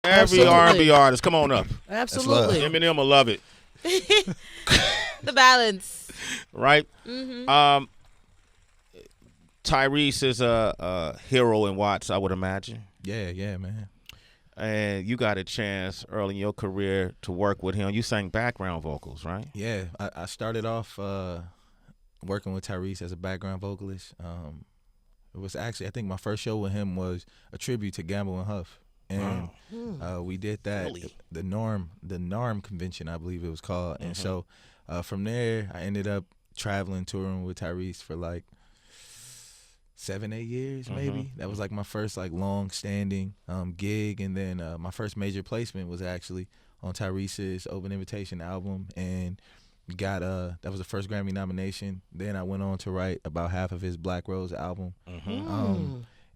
Every R&B artist, come on up. Absolutely. Eminem will love it. The balance. Right? Mm-hmm. Tyrese is a hero in Watts, I would imagine. Yeah, man. And you got a chance early in your career to work with him. You sang background vocals, right? Yeah, I started off working with Tyrese as a background vocalist. It was actually, I think my first show with him was a tribute to Gamble and Huff. And we did that, Really? the NARM convention, I believe it was called. And so from there, I ended up traveling, touring with Tyrese for like 7-8 years maybe. That was like my first like long standing gig, and then my first major placement was actually on Tyrese's Open Invitation album, and got that was the first Grammy nomination. Then I went on to write about half of his Black Rose album.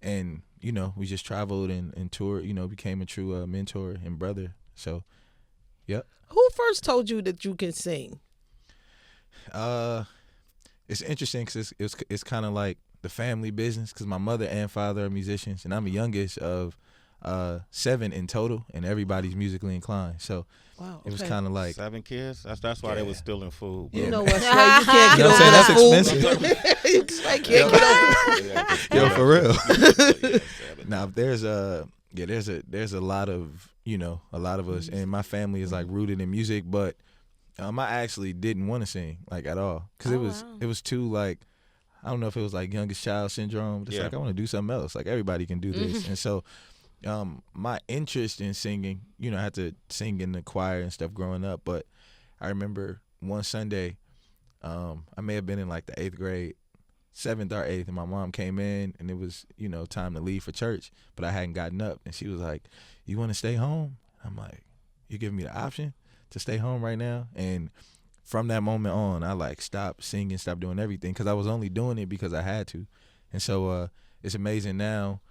And you know, we just traveled and toured, you know, became a true mentor and brother. So yep. Who first told you that you can sing? It's interesting because it's kind of like the family business, because my mother and father are musicians, and I'm the youngest of 7 in total, and everybody's musically inclined. So it was kind of like 7 kids. That's why they was stealing food. You know what, Sway? You can't get over that's that fool. expensive. I can't get over. Yo, for real. Now there's a lot of, you know, a lot of us, and my family is like rooted in music, but I actually didn't want to sing like at all, because it was too like, I don't know if it was like youngest child syndrome. Just like, I want to do something else. Like, everybody can do this. And so my interest in singing, you know, I had to sing in the choir and stuff growing up. But I remember one Sunday, I may have been in like the 8th grade, 7th or 8th, and my mom came in, and it was, you know, time to leave for church. But I hadn't gotten up. And she was like, "You want to stay home?" I'm like, "You giving me the option to stay home right now?" And from that moment on, I like stopped singing, stopped doing everything, because I was only doing it because I had to. And so it's amazing now,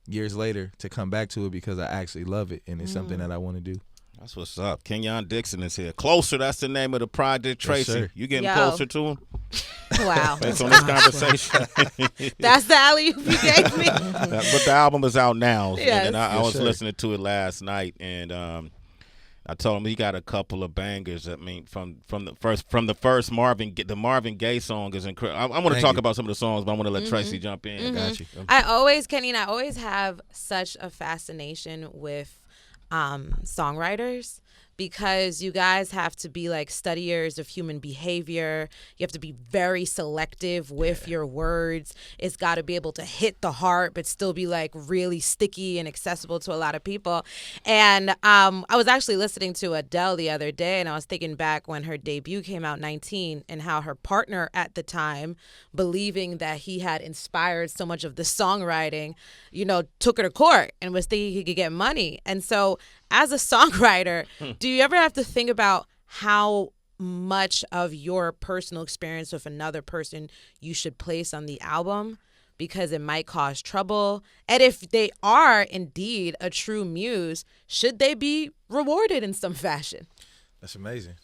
years later, to come back to it because I actually love it, and it's something that I want to do. That's what's up. Kenyon Dixon is here. Closer, that's the name of the project, Tracy. Yes, you getting closer to him? Wow. Based on this conversation. That's the alley you gave me. But the album is out now. Yes. And I was listening to it last night, and I told him he got a couple of bangers. I mean, from the first Marvin Gaye song is incredible. I want to talk about some of the songs, but I want to let Tracy jump in. Got you. I always have such a fascination with songwriters, because you guys have to be like studiers of human behavior. You have to be very selective with your words. It's got to be able to hit the heart but still be like really sticky and accessible to a lot of people. And I was actually listening to Adele the other day, and I was thinking back when her debut came out, 19, and how her partner at the time, believing that he had inspired so much of the songwriting, you know, took her to court and was thinking he could get money. And so as a songwriter, do you ever have to think about how much of your personal experience with another person you should place on the album, because it might cause trouble? And if they are indeed a true muse, should they be rewarded in some fashion? That's amazing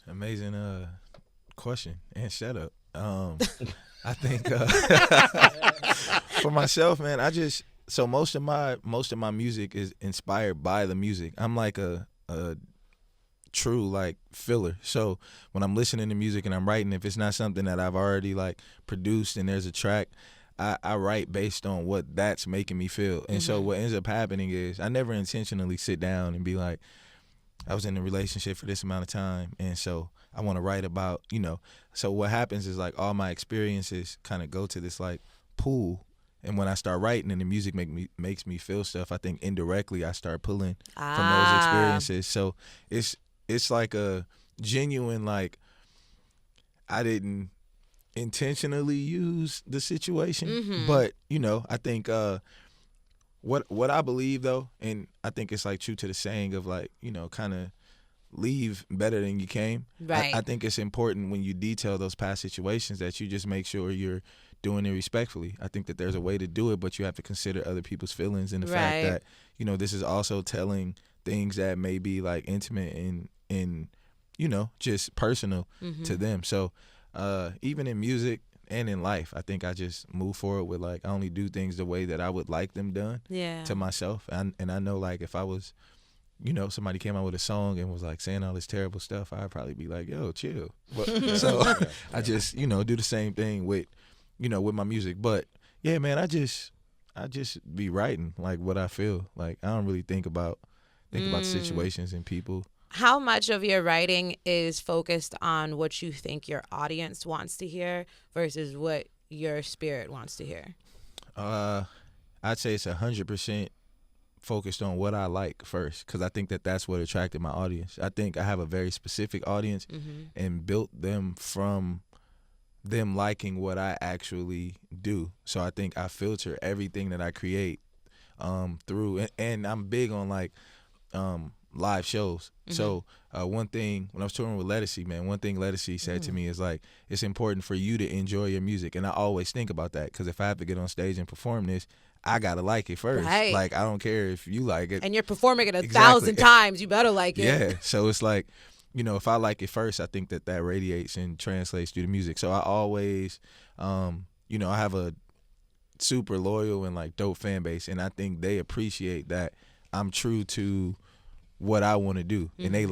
question and setup. I think for myself, man, so most of my music is inspired by the music. I'm like a true like filler. So when I'm listening to music and I'm writing, if it's not something that I've already like produced and there's a track, I write based on what that's making me feel. And so what ends up happening is I never intentionally sit down and be like, I was in a relationship for this amount of time, and so I want to write about, you know. So what happens is like all my experiences kind of go to this like pool. And when I start writing and the music makes me feel stuff, I think indirectly I start pulling from those experiences. So it's like a genuine, like, I didn't intentionally use the situation, but you know, I think what I believe though, and I think it's like true to the saying of like, you know, kind of leave better than you came. Right. I think it's important when you detail those past situations that you just make sure you're doing it respectfully. I think that there's a way to do it, but you have to consider other people's feelings and the fact that, you know, this is also telling things that may be like intimate and you know, just personal to them. So even in music and in life, I think I just move forward with like, I only do things the way that I would like them done to myself. And I know like if I was somebody came out with a song and was like saying all this terrible stuff, I'd probably be like, yo, chill. But, so I just, do the same thing with, with my music. But yeah, man, I just be writing like what I feel. Like I don't really think about situations and people. How much of your writing is focused on what you think your audience wants to hear versus what your spirit wants to hear? I'd say it's 100% focused on what I like first, because I think that's what attracted my audience. I think I have a very specific audience and built them from them liking what I actually do. So I think I filter everything that I create through, and I'm big on like live shows. So one thing, when I was touring with Lettucey, man, one thing Lettucey said to me is like, it's important for you to enjoy your music. And I always think about that, because if I have to get on stage and perform this, I gotta like it first. Right. Like, I don't care if you like it. And you're performing it 1,000 times. You better like it. Yeah. So it's like, if I like it first, I think that radiates and translates through the music. So I always, I have a super loyal and like dope fan base, and I think they appreciate that I'm true to what I want to do, and they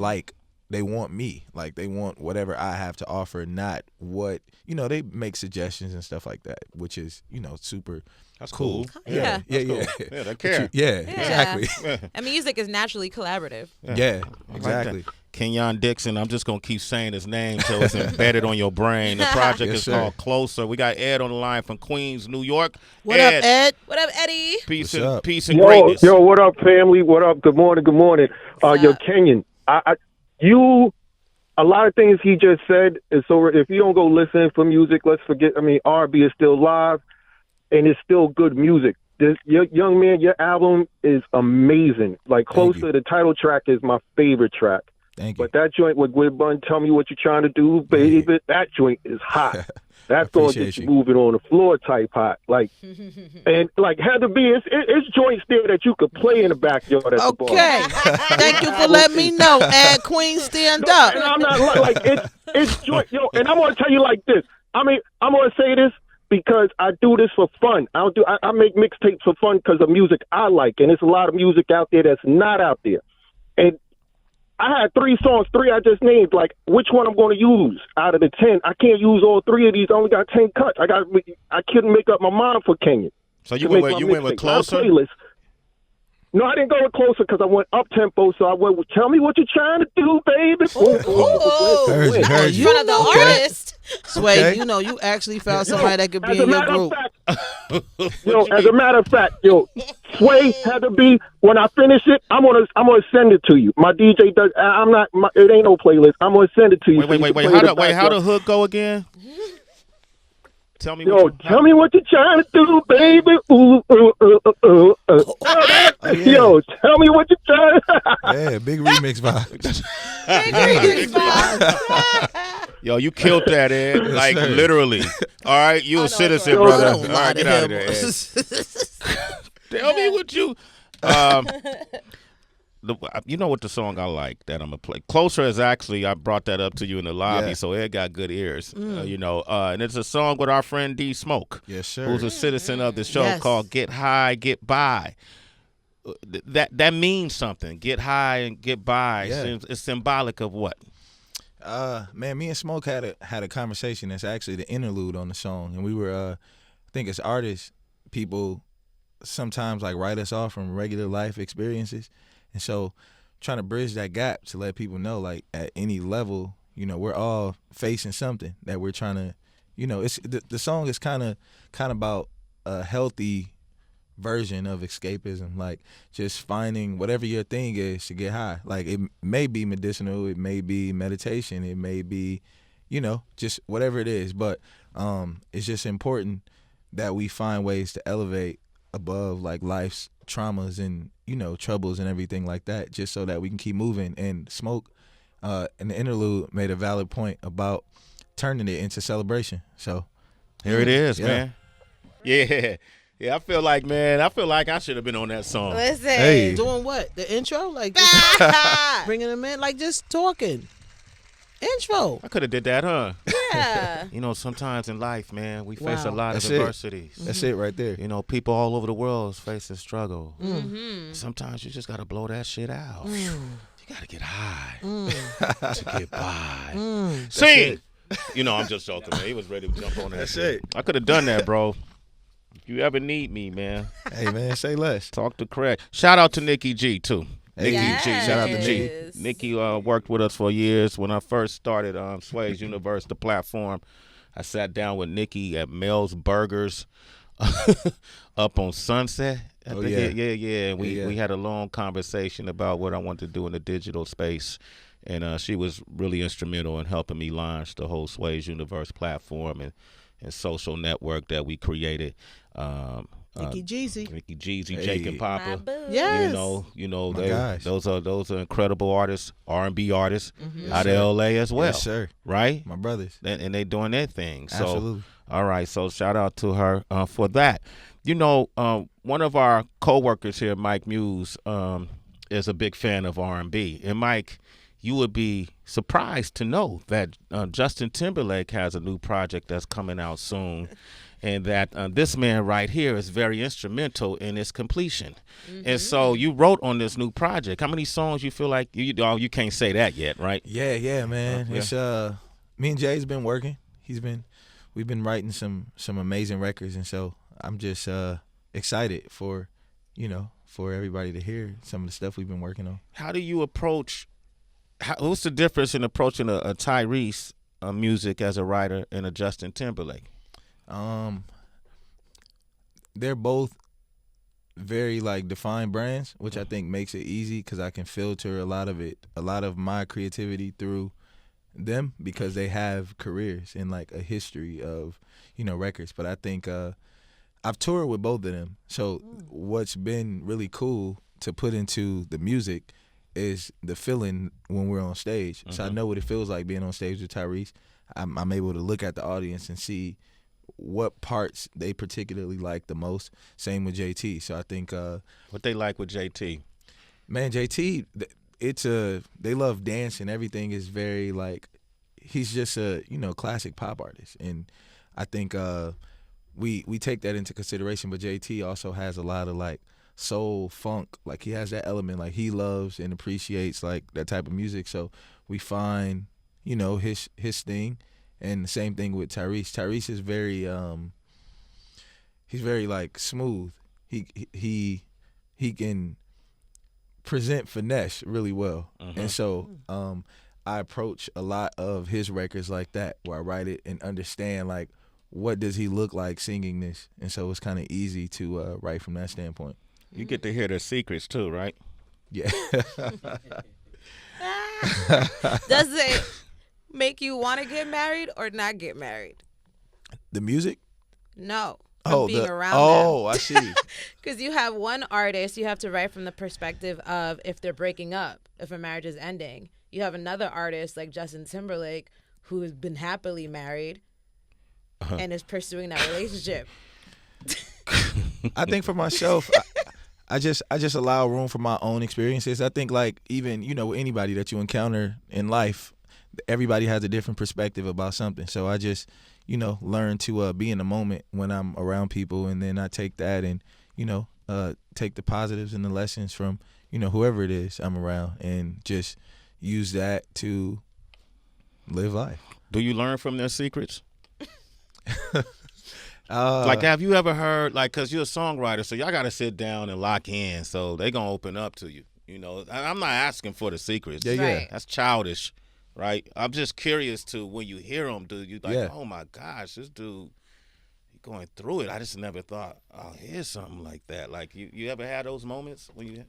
want me, like they want whatever I have to offer, not what they make suggestions and stuff like that, which is super. That's cool. Yeah. Yeah, they care. Exactly. And music is naturally collaborative. Yeah, exactly. Kenyon Dixon, I'm just going to keep saying his name so it's embedded on your brain. The project is called Closer. We got Ed on the line from Queens, New York. What up, Ed? What up, Eddie? Peace and greatness. Yo, what up, family? What up? Good morning. Yo, Kenyon, a lot of things he just said is so. If you don't go listen for music, let's forget. I mean, R&B is still live, and it's still good music. Your young man, your album is amazing. Like Closer, the title track is my favorite track. Thank you. But that joint with Gwen Bun, Tell Me What You're Trying to Do, baby, that joint is hot. That's going to get you moving on the floor type hot. Like, and like Heather B, it's joints there that you could play in the backyard at the bar. Okay. Thank you for letting me know. Ed, Queen, stand up. And I'm not like it's joint, and I'm going to tell you like this. I mean, I'm going to say this because I do this for fun. I make mixtapes for fun because of music I like, and there's a lot of music out there that's not out there. And I had 3 songs, 3 I just named. Like, which one I'm going to use out of the 10? I can't use all 3 of these. I only got 10 cuts. I couldn't make up my mind for Kenyon. So you went with Closer? No, I didn't go with Closer because I went up tempo. So I went with Tell Me What You're Trying to Do, baby. Heard In front of the artist. Sway, you actually found somebody that could be in your group. As a matter of fact, Sway had to be, when I finish it, I'm gonna send it to you. My DJ does. It ain't no playlist. I'm gonna send it to you. Wait. How the hook go again? Tell me. Tell me what you're trying to do, baby. Ooh, ooh, ooh, ooh, ooh. Yo, tell me what you're trying. Yeah, big remix vibe. Yo, you killed that, Ed. Like literally. All right, you a citizen, brother. All right, get out of there, Ed. Tell me what you. You know what the song I like that I'm gonna play? Closer is actually, I brought that up to you in the lobby, so Ed got good ears. And it's a song with our friend D Smoke, yes sir, who's a citizen of the show, called "Get High, Get By." That means something. Get high and get by. Yeah. It's symbolic of what? Man, me and Smoke had a conversation. That's actually the interlude on the song, and we were, I think as artists, people sometimes like write us off from regular life experiences. And so trying to bridge that gap to let people know, like, at any level, we're all facing something that we're trying to, it's the song is kind of about a healthy version of escapism, like just finding whatever your thing is to get high. Like, it may be medicinal, it may be meditation, it may be, just whatever it is. But it's just important that we find ways to elevate above like life's traumas and troubles and everything like that, just so that we can keep moving. And Smoke in the interlude made a valid point about turning it into celebration. So here it is, man. Yeah, I feel like I should have been on that song. Listen, Hey. Doing what? The intro? Like bringing them in, like just talking. Intro. I could have did that, huh? Yeah. You know, sometimes in life, man, we face a Wow. lot That's of it. adversities. That's it right there. You know, people all over the world is facing struggle. Mm-hmm. Sometimes you just got to blow that shit out. You got to get high to get by. Sing! You know, I'm just joking, man. He was ready to jump on that. That's shit. it. I could have done that, bro. If you ever need me, man, Hey, man, say less. talk to Craig. Shout out to Nikki G, too. Hey, Yes. G. Shout out to Nikki. Yes. Nikki worked with us for years. When I first started Sway's Universe, the platform, I sat down with Nikki at Mel's Burgers up on Sunset. I Oh, think yeah. yeah. And Yeah. we had a long conversation about what I wanted to do in the digital space. And she was really instrumental in helping me launch the whole Sway's Universe platform and social network that we created. Nikki Jeezy. Nikki Jeezy, Hey. Jake and My Papa. boo. Yes. You know, My guys. those are incredible artists, R&B artists Mm-hmm. out of LA as well, Yes, sir. right? My brothers. And they doing their thing. So, Absolutely. all right. So shout out to her for that. You know, one of our coworkers here, Mike Muse, is a big fan of R&B. And Mike, you would be surprised to know that Justin Timberlake has a new project that's coming out soon. And that this man right here is very instrumental in its completion. And so you wrote on this new project. How many songs you feel like you can't say that yet, right? Yeah, man. Yeah. It's me and Jay's been working. We've been writing some amazing records, and so I'm just excited for everybody to hear some of the stuff we've been working on. How do you approach? What's the difference in approaching a Tyrese music as a writer and a Justin Timberlake? They're both very like defined brands, which I think makes it easy because I can filter a lot of my creativity through them because they have careers and like a history of records. But I think I've toured with both of them, so what's been really cool to put into the music is the feeling when we're on stage. So I know what it feels like being on stage with Tyrese. I'm able to look at the audience and see what parts they particularly like the most. Same with JT. So I think What they like with JT? man, JT, they love dance and everything is very like he's just a classic pop artist, and I think we take that into consideration. But JT also has a lot of like soul, funk, like he has that element, like he loves and appreciates like that type of music. So we find his thing. And the same thing with Tyrese. Tyrese is very he's very like smooth. He can present finesse really well. And so I approach a lot of his records like that, where I write it and understand like what does he look like singing this. And so it's kind of easy to write from that standpoint. You get to hear their secrets too, right? Yeah. Does it make you want to get married or not get married? The music? No. From being around I see. Because you have one artist, you have to write from the perspective of if they're breaking up, if a marriage is ending. You have another artist like Justin Timberlake who has been happily married and is pursuing that relationship. I think for myself, I just allow room for my own experiences. I think like even anybody that you encounter in life, everybody has a different perspective about something. So I just learn to be in the moment when I'm around people, and then I take that and take the positives and the lessons from whoever it is I'm around, and just use that to live life. Do you learn from their secrets? Like, have you ever heard, like, because you're a songwriter, so y'all got to sit down and lock in, so they going to open up to you. I'm not asking for the secrets. Yeah. Right. That's childish, right? I'm just curious to when you hear them, do you like, oh, my gosh, this dude, he going through it. I just never thought, oh, here's something like that. Like, you ever had those moments when you?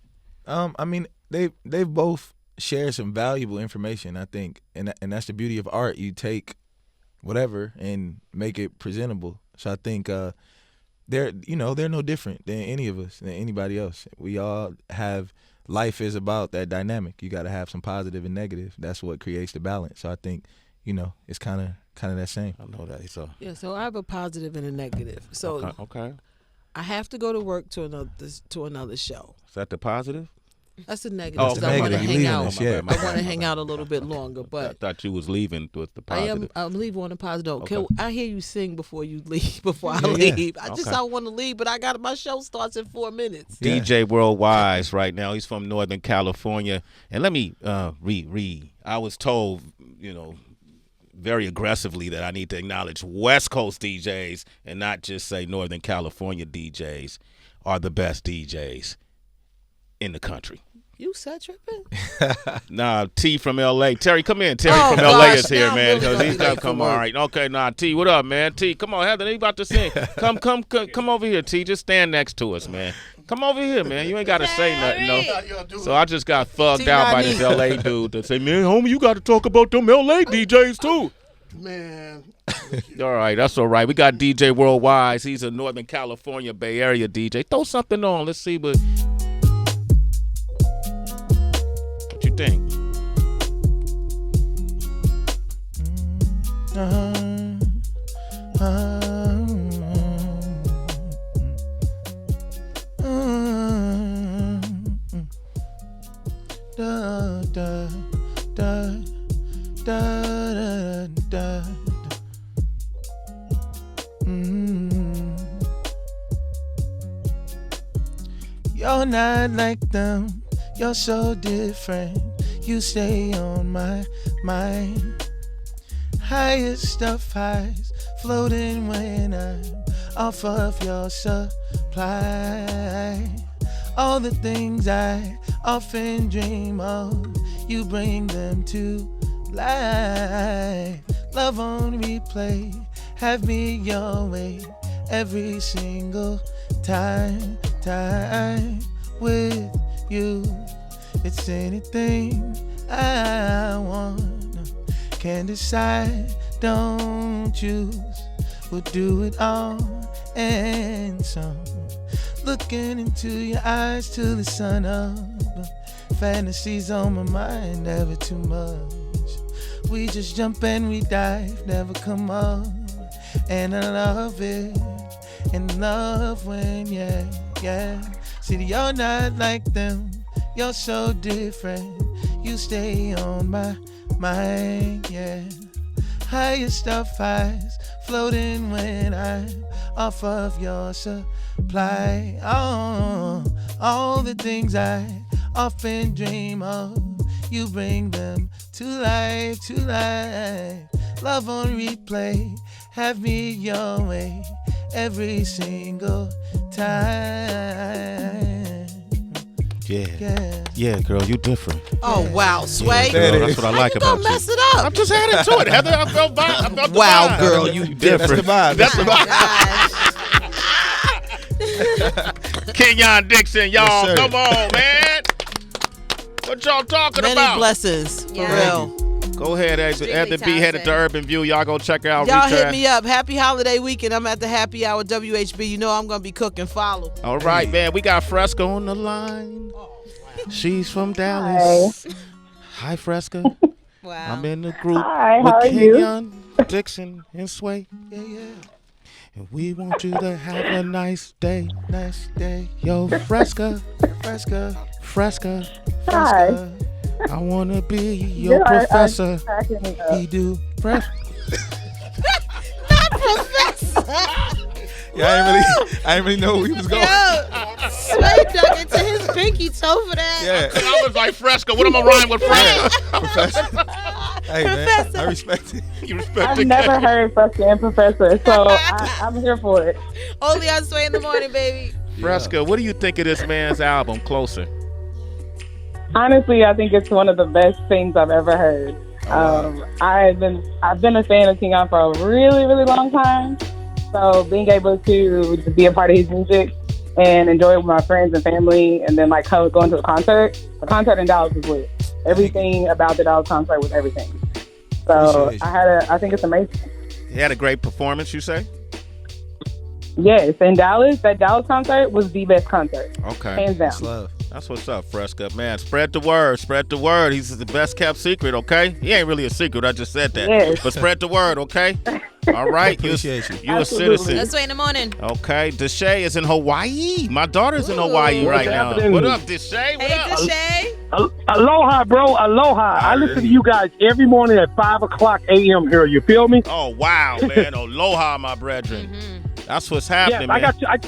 I mean, they've both shared some valuable information, I think, and that's the beauty of art. You take whatever and make it presentable. So I think they're no different than any of us, than anybody else. We all have, life is about that dynamic. You got to have some positive and negative. That's what creates the balance. So I think, it's kind of that same. I know that. So Yeah, so I have a positive and a negative. So okay. I have to go to work to another show. Is that the positive? That's a negative. Oh, 'cause okay. I want to Negative. You hang leaving out. us, yeah. I want to hang out a little bit longer, I but thought you was leaving with the positive. I'm leaving on a positive note. Okay. I hear you sing before you leave. Before I Yeah, leave, yeah. I just Okay. don't want to leave, but I got my show starts in 4 minutes. Yeah. DJ Worldwide right now. He's from Northern California. And let me read. I was told, very aggressively that I need to acknowledge West Coast DJs and not just say Northern California DJs are the best DJs in the country. You said tripping? Nah, T from LA. Terry, come in. Terry Oh, from LA gosh, is here, now I'm man. really Because gonna he's be got late to for come. All work. right. Okay, T, what up, man? T, come on. Heather, they about to sing. Come over here, T. Just stand next to us, man. Come over here, man. You ain't got to say nothing, no. So I just got thugged out by this LA dude that say, man, homie, you got to talk about them LA DJs, too. Man. All right, that's all right. We got DJ Worldwide. He's a Northern California Bay Area DJ. Throw something on. Let's see what you think. You're not like them, you're so different. You stay on my mind. Highest of highs, floating when I'm off of your supply. All the things I often dream of, you bring them to life. Love on replay, have me your way every single time with you. It's anything I want. Can't decide, don't choose. We'll do it all and some. Looking into your eyes till the sun up. Fantasies on my mind, never too much. We just jump and we dive, never come up. And I love it, and love when, yeah. See, you're not like them, you're so different. You stay on my mind, yeah. Highest of highs, floating when I'm off of your supply. Oh, all the things I often dream of, you bring them to life. Love on replay, have me your way every single time. Yeah, girl, you different. Oh, wow, Sway. Yeah, girl, that's what I like about You you. gonna mess it up. I'm just adding to it, Heather. I felt the Wow, vibe. girl, you different. That's the vibe. Kenyon Dixon, y'all, Yes, sir. come on, man. What y'all talking Many about? blessings, for Yeah. real. Go ahead, Extremely at the B headed to talented. Urban View. Y'all go check her out. Y'all reach hit her. me up. Happy holiday weekend. I'm at the happy hour WHB. You know I'm gonna be cooking. Follow. All right, man. We got Fresca on the line. She's from Dallas. Hi, Fresca. Wow. I'm in the group Hi, with how are you? Kenyon Dixon and Sway. Yeah. And we want you to have a nice day. Yo, Fresca. Hi. I want to be your You are professor. cracking me up. He do fresh. Yeah, I ain't really know where he was going. Sway dug into his pinky toe for that. Yeah. I was like, Fresca, what am I rhyme with Fresca? Professor. Hey, man, I respect it. You respect I've the never game. heard Fresca and Professor, so I'm here for it. Only on Sway in the morning, baby. Fresca, what do you think of this man's album, Closer? Honestly, I think it's one of the best things I've ever heard. I've been a fan of Kenyon for a really, really long time. So being able to be a part of his music and enjoy it with my friends and family, and then like going to a concert. The concert in Dallas was lit. Everything about the Dallas concert was everything. So I think it's amazing. He had a great performance, you say? Yes, in Dallas, that Dallas concert was the best concert, Okay. hands down. It's love. That's what's up, Fresca. Man, spread the word. He's the best kept secret, okay? He ain't really a secret. I just said that. Yes. But spread the word, okay? All right, Appreciate you. You a citizen. Let's wait in the morning. Okay, Deshae is in Hawaii. My daughter's in Hawaii right now. happening? What up, Deshae? What Hey, up? Deshae. Aloha, bro. Aloha. I listen to you guys every morning at 5 o'clock a.m. here. You feel me? Oh, wow, man. Aloha, my brethren. That's what's happening, Yes, man.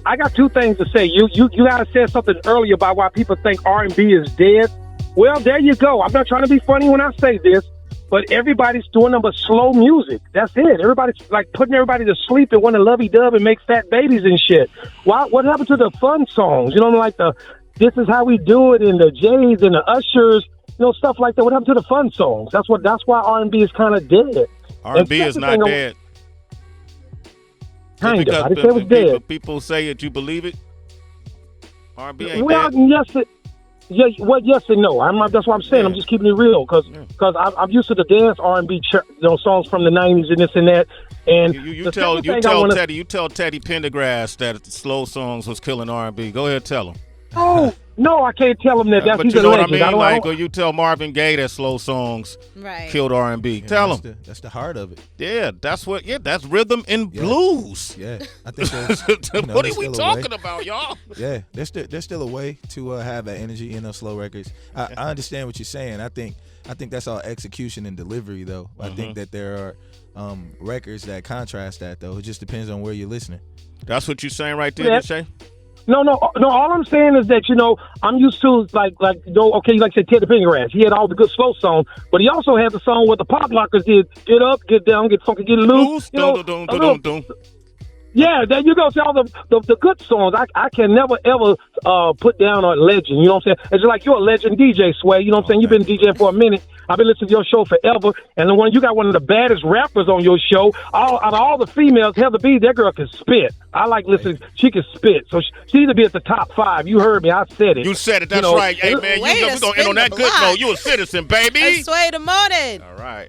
I got two things to say. You guys said something earlier about why people think R&B is dead. Well, there you go. I'm not trying to be funny when I say this, but everybody's doing them but slow music. That's it. Everybody's like putting everybody to sleep and want to lovey-dove and make fat babies and shit. What happened to the fun songs? You know, like the This Is How We Do It and the Jays and the Ushers, you know, stuff like that. What happened to the fun songs? That's why R&B is kind of dead. R&B is not dead. Kind of. I didn't say it was dead. People say it. You believe it? R&B ain't Well, dead. Yes and no. That's what I'm saying. I'm just keeping it real because I'm used to the dance R&B songs from the 90s and this and that. And you tell Teddy Pendergrass that slow songs was killing R&B. Go ahead, tell him. Oh no, I can't tell him that. That's but he's you know a legend. what I mean? Or you tell Marvin Gaye that slow songs killed R&B. Tell him. That's the heart of it. Yeah, that's rhythm and blues. Yeah, I think there's, what are we talking about, y'all? Yeah, there's still a way to have that energy in those slow records. I understand what you're saying. I think that's all execution and delivery, though. I think that there are records that contrast that, though. It just depends on where you're listening. That's what you're saying right there, Deshae? No. All I'm saying is that I'm used to like I said, Teddy Pendergrass. He had all the good slow songs, but he also had the song where the Pop Lockers did "Get Up, Get Down, Get Funky, Get Loose." Yeah, there you go. See all the good songs. I can never ever put down a legend. You know what I'm saying? It's just like you're a legend DJ, Sway. You know what I'm saying? You've been DJing for a minute. I've been listening to your show forever, and you got one of the baddest rappers on your show. Out of all the females, Heather B, that girl can spit. I like listening. She can spit, so she need to be at the top 5. You heard me. I said it. You said it. That's right. Hey man, we're gonna end on that good note. You a citizen, baby. Let's Sway the morning. All right.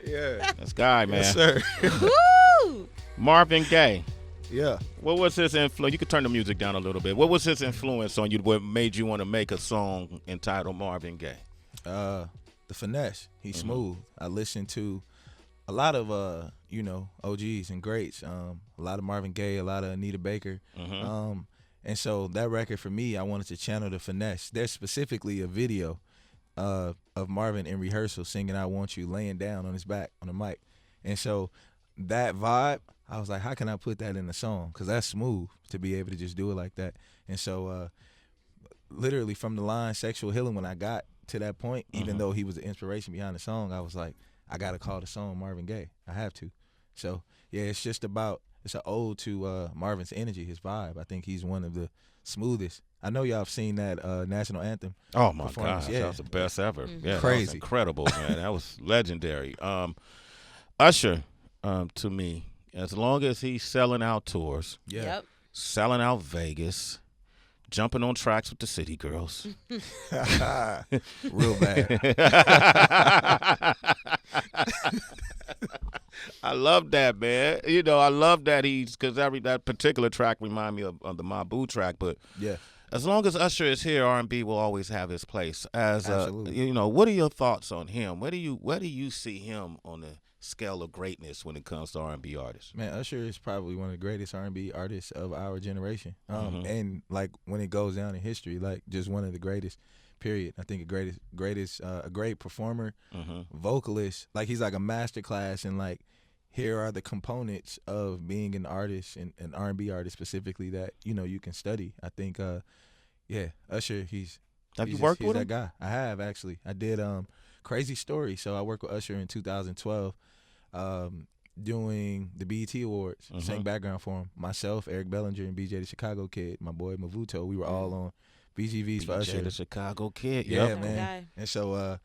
Yeah, that's Guy, man. Yes, sir. Woo! Marvin Gaye. Yeah. What was his influence? You could turn the music down a little bit. What was his influence on you? What made you want to make a song entitled Marvin Gaye? The finesse. He's smooth. I listened to a lot of OGs and greats. A lot of Marvin Gaye, a lot of Anita Baker. And so that record for me, I wanted to channel the finesse. There's specifically a video of Marvin in rehearsal singing "I Want You" laying down on his back on the mic. And so that vibe, I was like, how can I put that in the song? Because that's smooth to be able to just do it like that. And so literally from the line "Sexual Healing," when I got to that point, even though he was the inspiration behind the song, I was like, I got to call the song Marvin Gaye. I have to. So, yeah, it's an ode to Marvin's energy, his vibe. I think he's one of the smoothest. I know y'all have seen that national anthem. Oh, my gosh. Yeah. That was the best ever. Yeah, crazy. That was incredible, man. That was legendary. Usher, to me, as long as he's selling out tours, selling out Vegas, jumping on tracks with the city girls. Real bad. I love that, man. I love that because that particular track remind me of the Mabu track. But as long as Usher is here, R&B will always have his place. Absolutely. What are your thoughts on him? Where do you see him on the scale of greatness when it comes to R&B artists? Man, Usher is probably one of the greatest R&B artists of our generation. And like when it goes down in history, like just one of the greatest, period. I think a great performer, vocalist. Like he's like a master class and like here are the components of being an artist and an R&B artist specifically that, you can study. I think, Usher, Have you worked with him? That guy. I have, actually. I did Crazy Story. So I worked with Usher in 2012 doing the BET Awards, sang background for him. Myself, Eric Bellinger, and BJ the Chicago Kid, my boy Mavuto, we were all on BGVs for Usher. BJ the Chicago Kid. Yeah, man. And so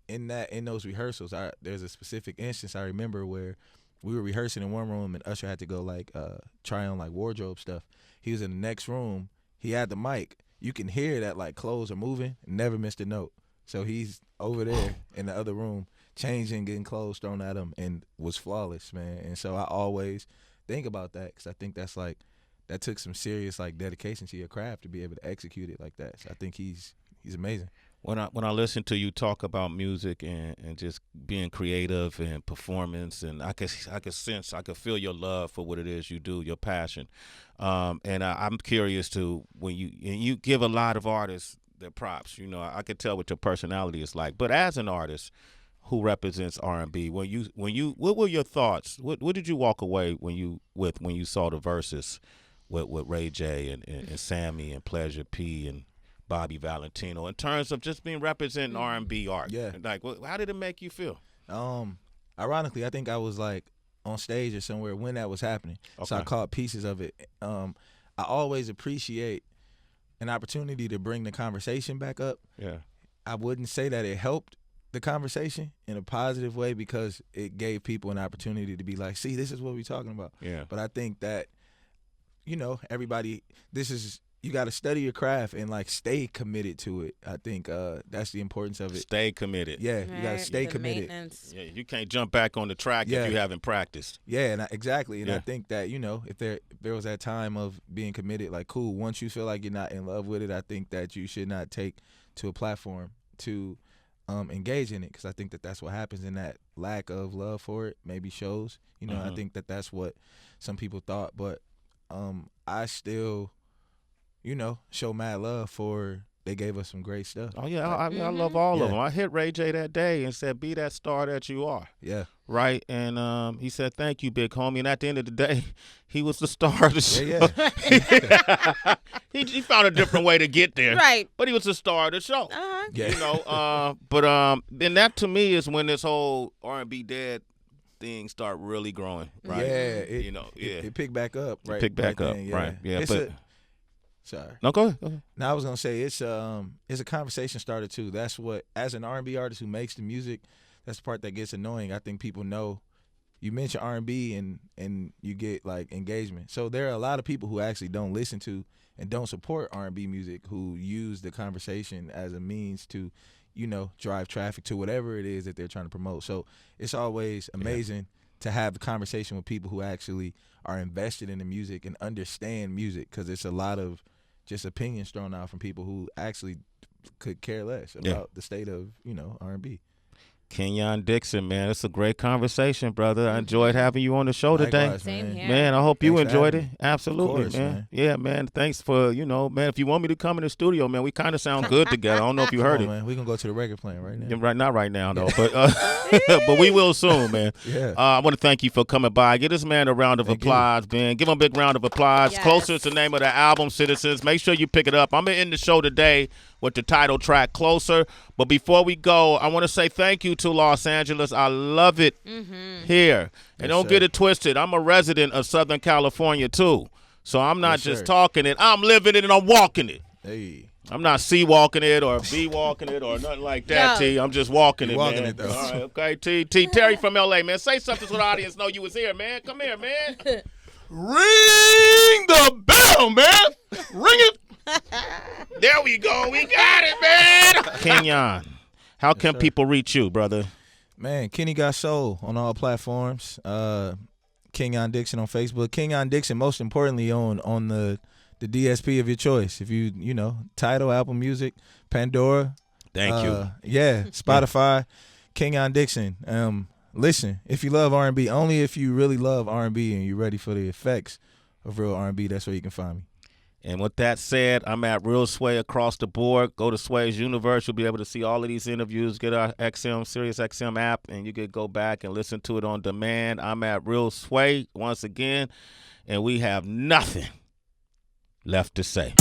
in those rehearsals, there's a specific instance I remember where we were rehearsing in one room and Usher had to go like try on like wardrobe stuff. He was in the next room. He had the mic. You can hear that like clothes are moving. Never missed a note. So he's over there in the other room changing, getting clothes thrown at him, and was flawless, man. And so I always think about that because I think that took some serious like dedication to your craft to be able to execute it like that. So I think he's amazing. When I listen to you talk about music and just being creative and performance, and I could sense, I could feel your love for what it is you do, your passion. And I'm curious to when you give a lot of artists their props. You know, I could tell what your personality is like. But as an artist who represents R&B, what were your thoughts? What did you walk away when you saw the verses with Ray J and Sammy and Pleasure P and Bobby Valentino in terms of just being representing R&B art? Yeah. Like, how did it make you feel? Ironically, I think I was like on stage or somewhere when that was happening. Okay. So I caught pieces of it. I always appreciate an opportunity to bring the conversation back up. Yeah. I wouldn't say that it helped the conversation in a positive way because it gave people an opportunity to be like, see, this is what we're talking about. Yeah. But I think that, everybody, you got to study your craft and like stay committed to it. I think that's the importance of it. Stay committed. Yeah, you got to stay committed. Yeah, you can't jump back on the track if you haven't practiced. Yeah, exactly. And I think that if there was that time of being committed, like cool. Once you feel like you're not in love with it, I think that you should not take to a platform to engage in it, because I think that that's what happens, and that lack of love for it maybe shows. I think that that's what some people thought, but I still. Show mad love for they gave us some great stuff. Oh, yeah, I love all of them. I hit Ray J that day and said, be that star that you are. Yeah. Right? And he said, thank you, big homie. And at the end of the day, he was the star of the show. Yeah. he found a different way to get there. Right. But he was the star of the show. Uh-huh. Yeah. But then that to me is when this whole R&B dead things start really growing. Right? Yeah. It picked back up. Right. It picked back up. Then, yeah. Right. Yeah. Sorry. No, go ahead. Now I was gonna say it's a conversation starter too. That's what, as an R&B artist who makes the music, that's the part that gets annoying. I think people know you mention R&B and you get like engagement. So there are a lot of people who actually don't listen to and don't support R&B music who use the conversation as a means to, drive traffic to whatever it is that they're trying to promote. So it's always amazing to have the conversation with people who actually are invested in the music and understand music, because it's a lot of just opinions thrown out from people who actually could care less about the state of, R&B. Kenyon Dixon, man, it's a great conversation, brother. I enjoyed having you on the show today. Likewise, Same here. Man, I hope you enjoyed it. me. Absolutely, Of course, man. Yeah, man. Thanks for, man, if you want me to come in the studio, man, we kind of sound good together. I don't know if you heard it. Man. We can go to the record plant right now. Yeah, not right now, though, but but we will soon, man. Yeah. I want to thank you for coming by. Give this man a round of applause, man. Give him a big round of applause. Yes. Closer is the name of the album, Citizens. Make sure you pick it up. I'm going to end the show today with the title track, Closer. But before we go, I want to say thank you to Los Angeles. I love it here. And don't get it twisted. I'm a resident of Southern California, too. So I'm not just talking it. I'm living it and I'm walking it. Hey. I'm not C-walking it or B-walking it or nothing like that, T. I'm just walking it, walking man. it, though. All right, okay, T. Terry from L.A., man. Say something so the audience know you was here, man. Come here, man. Ring the bell, man. Ring it. There we go. We got it, man. Kenyon, how can people reach you, brother? Man, Kenny Got Soul on all platforms. Kenyon Dixon on Facebook. Kenyon Dixon, most importantly, on the DSP of your choice. If you Tidal, Apple Music, Pandora. Thank you. Yeah, Spotify. Kenyon Dixon. Listen, if you love R&B, only if you really love R&B and you're ready for the effects of real R&B, that's where you can find me. And with that said, I'm at Real Sway across the board. Go to Sway's Universe. You'll be able to see all of these interviews. Get our Sirius XM app, and you can go back and listen to it on demand. I'm at Real Sway once again, and we have nothing left to say.